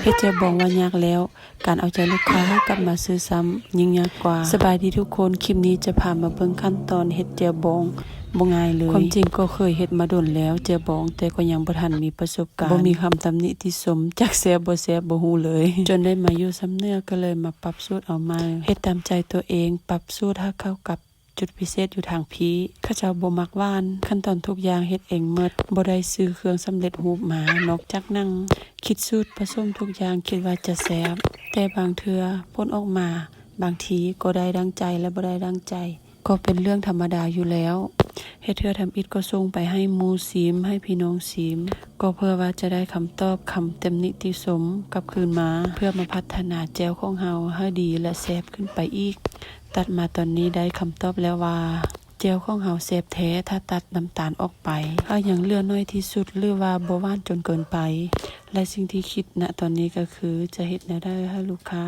เฮ็ดเจียวบองว่ายากแล้วการเอาใจลูกค้าให้กลับมาซื้อซ้ำยิ่งยากกว่าสบายดีทุกคนคลิปนี้จะพามาเบิ่งขั้นตอนเฮ็ดเจียวบองบ่ง่ายเลยความจริงก็เคยเฮ็ดมาโดนแล้วเจียวบองแต่ก็ยังบ่ทันมีประสบการณ์บ่มีคำตำหนิที่สมจักแซ่บบ่แซ่บบ่ฮู้เลยจนได้มาอยู่สำเนือก็เลยมาปรับสูตรเอามาเฮ็ดตามใจตัวเองปรับสูตรให้เข้ากับจุดพิเศษอยู่ทางพีข้าเจ้าบ่มักหวานขั้นตอนทุกอย่างเฮ็ดเองหมดบ่ได้ซื้อเครื่องสำเร็จรูปมานอกจากนั่งคิดสูตรผสมทุกอย่างคิดว่าจะแซ่บแต่บางเทื่อผลออกมาบางทีก็ได้ดังใจและบ่ได้ดังใจก็เป็นเรื่องธรรมดาอยู่แล้วเฮ็ดเทื่อทำอิฐก็ส่งไปให้หมู่ซิมให้พี่น้องซิมก็เพื่อว่าจะได้คำตอบคำเต็มนิติสมกลับคืนมาเพื่อมาพัฒนาแจ่วของเฮาให้ดีและแซ่บขึ้นไปอีกตัดมาตอนนี้ได้คำตอบแล้วว่าแจ่วของเฮาแซ่บแท้ถ้าตัดน้ำตาลออกไปถ้ายังเหลือน้อยที่สุดหรือว่าบ่หวานจนเกินไปและสิ่งที่คิดณตอนนี้ก็คือจะเฮ็ดแนวได้ให้ลูกค้า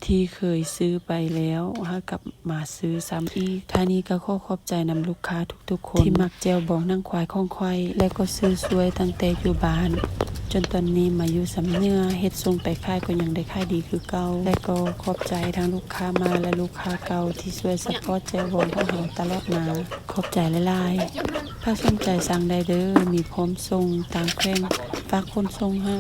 ที่เคยซื้อไปแล้วให้กลับมาซื้อซ้ำอีกท่านี้ก็ขอขอบใจนำลูกค้าทุกๆคนที่มักแจ่วบองนั่งควายของควายและก็ซื้อสวยตั้งแต่อยู่บ้านจนตอนนี้มาอยู่สำเนือเฮ็ดส่งไปขายก็ยังได้ขายดีคือเก่าและก็ขอบใจทั้งลูกค้ามาและลูกค้าเก่าที่ช่วยซัพพอร์ตแจ่วบองของเราตลอดมาขอบใจหลายๆถ้าสนใจสั่งได้เด้อมีพร้อมส่งตามแขวงฝากคนส่งให้